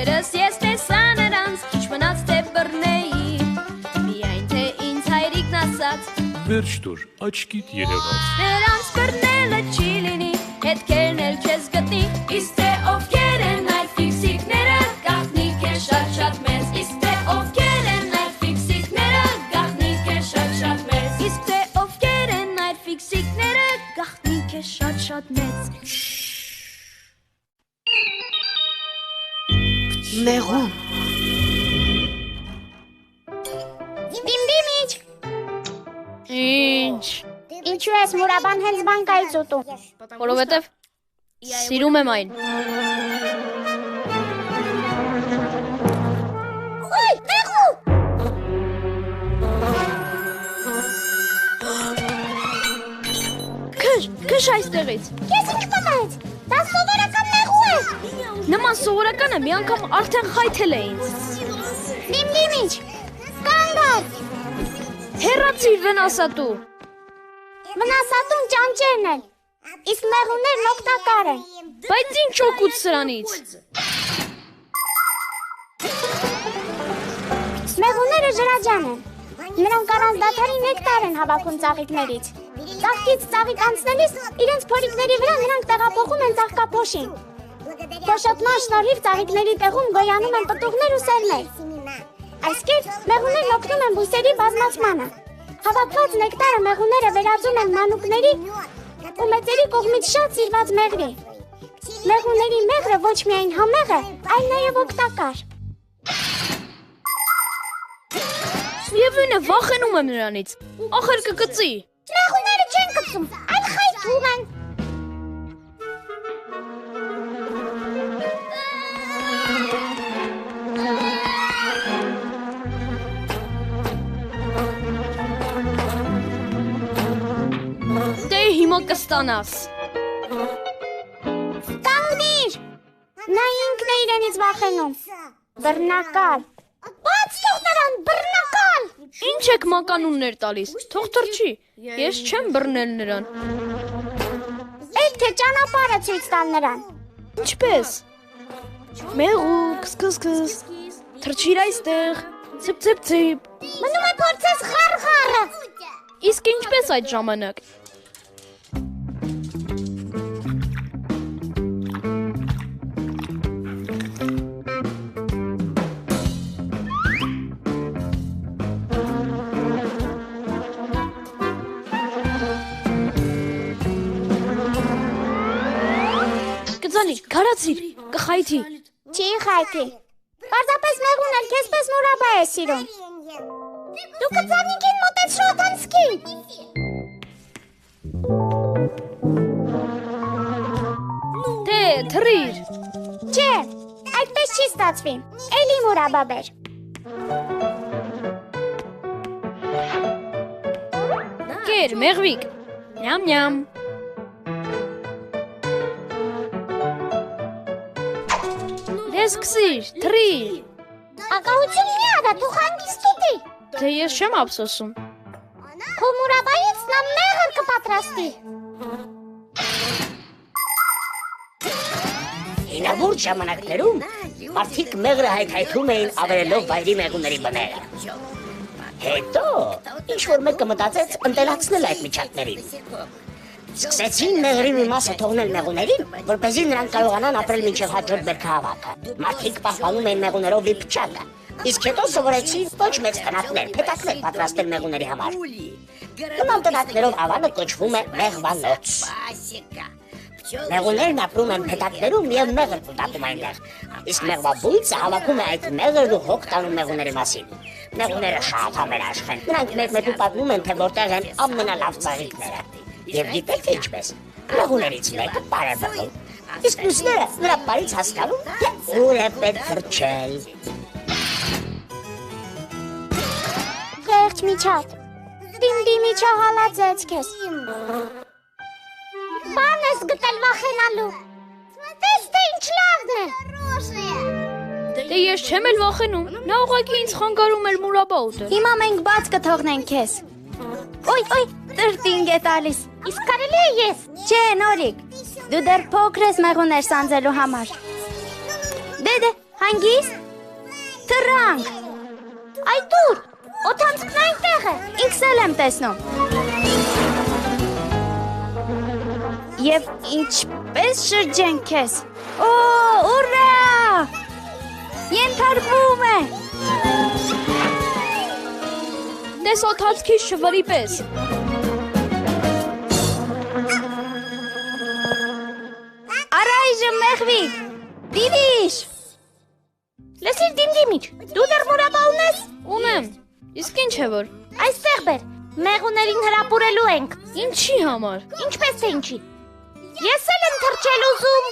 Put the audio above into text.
Ջանքերս ես տեսա նրանց, քիչ մնաց թե բռնեի, միայն թե ինձ հայրիկն ասաց, Վերջ տուր, աչքիդ երևաց նրանց բռնելը չի լինի, հետքերն էլ չես գտնի, իսկ թե ովքեր են այդ ֆիքսիկները, գաղտնիք է շատ մեծ, իսկ թե ովքեր են այդ ֆիքսիկները, գաղտնիք է շատ մեծ, իսկ թե ովքեր են այդ ֆիքսիկները, գաղտնիք է շատ մեծ։ Մեղու Դիմդիմիչ, Ինչ, ինչու ես մուրաբան հենց բանկայից ուտում։ որովհետև սիրում եմ այն։ Ոյ, մեղու։ Քշ այստեղից։ Ես ինչ պատահեց։ Դա սովորական մեղու է։ Նման սովորականը մի անգամ արդեն խայթել է ինձ։ Դիմդիմիչ, կանգ առ։ Հեռացիր վնասատու։ Մնասատուն ճանճերն են, իսկ մեղուներն օգտակար են։ Բայց ինչ օգուտ սրանից։ Մեղուները ջրաջան են։ Նրանք առանց դադարի նեկտար են հավաքում ծաղիկներից։ Ծաղկից ծաղիկ անցնելիս իրենց փորիկների վրա նրանք տեղափոխում են ծաղկափոշին։ Փոշոտման շնորհիվ ծաղիկների տեղում գոյանում են պտուղներ ու սերմեր։ Այս կերպ մեղուներն օգնում են բույսերի բազմացմանը։ Հավաքված նեկտարը մեղուները վերածում են մանուկների ու մեծերի կողմից շատ սիրված մեղրի։ Մեղուների մեղրը ոչ միայն համեղ է, այլ նաև օգտակար։ Եվին է վախենում եմ նրանից։ Ախր կգծի։ Մեղուները չեն կծում, այլ խայթում են։ Դե հիմա կստանաս։ Կանգնիր։ Նա ինքն է իրենից վախենում։ Բռնակալ։ Բաց թող նրան, բռնակալ։ Ինչ եք մականուններ տալիս։ Թող թռչի։ Ես չեմ բռնել նրան։ Պետք է ճանապարհը ցույց տալ նրան։ Ինչպես։ Մեղու, քսքսքս։ Թռչիր այստեղ։ Ցիփ։ Մնում է փորձես խառը։ Իսկ ինչպես այդ ժամանակ։ Կձանի, քարացիր, կխայթի։ Չի խայթի։ Պարզապես մեղուն էլ քեզպես մուրաբա է սիրում։ Դու կծանիկին մոտեցրոտ անցքի։ Թե թռիր։ Չէ, այդպես չի ստացվի։ Էլի մուրաբա բեր։ Կեր, մեղվիկ։ Նյամ։ Դե սկսիր, թռիր։ Ակահություն մի արա, դու հանգիստ ուտի։ Թե ես չեմ ափսոսում։ Քո մուրաբայից նա մեղր կպատրաստի։ Հինավուրց ժամանակներում մարդիկ մեղրը հայթայթում էին ավերելով վայրի մեղուների բները։ Հետո ինչ-որ մեկը մտածեց ընտելացնել այդ միջակներին։ Սկսեցին մեղրի մի մասը թողնել մեղուներին, որպեսզի նրանք կարողանան ապրել մինչև հաջորդ բերքահավաքը։ Մարդիկ պահպանում էին մեղուներով լի փչակը, իսկ հետո սովորեցին ոչ մեծ տնակներ, փետակներ պատրաստել մեղուների համար։ Նման տնակներով ավանը կոչվում է մեղվանոց։ Մեղուներն ապրում են փետակներում և մեղր կուտակում այնտեղ, իսկ մեղվաբույսը հավաքում է այդ մեղրն ու հոգ տանում մեղուների մասին։ Մեղուները շատ համերաշխ են, նրանք մեկ-մեկու պատմում են, թե որտեղ են ամենալավ ծաղիկները։ Եվ գիտեք թե ինչպես, մեղուներից մեկը պար է բռնում, իսկ մյուսները նրա պարից հասկանում, թե ուր է պետք թռչել։ Ղերջ միջատ, դիմդիմիչը հալածեց քեզ։ Բան ես գտել վախենալու։ Տես թե ինչ լավն է։ Դե ես չեմ էլ վախենում, նա ուղղակի ինձ խանգարում էր մուրաբա ուտել։ Հիմա մենք բաց կթողնենք քեզ։ Ոյ, տրտինգ է տալիս։ Իսկ կարելի է ես։ Չէ, նորիկ։ Դու դեռ փոքր ես մեղուներ սանձելու համար։ Դե, Հանգիստ։ Թռանք։ Այ դուր, օթանցքն այնտեղ է։ Ինքս էլ եմ տեսնում։ Եվ ինչպես շրջենք քեզ։ Օ, ուրա! Ենթարկվում է։ Տես օթացքի շվրի պես։ Առայժմ մեղվիկ։ Դիվիշ։ Լսիր դիմդիմիչ, դու դեռ մորակա ունես։ Ունեմ։ Իսկ ինչ է որ։ Այստեղ բեր, մեղուներին հրապուրելու ենք։ Ինչի համար։ Ինչպես թե ինչի։ Ես էլ եմ թռչել ուզում։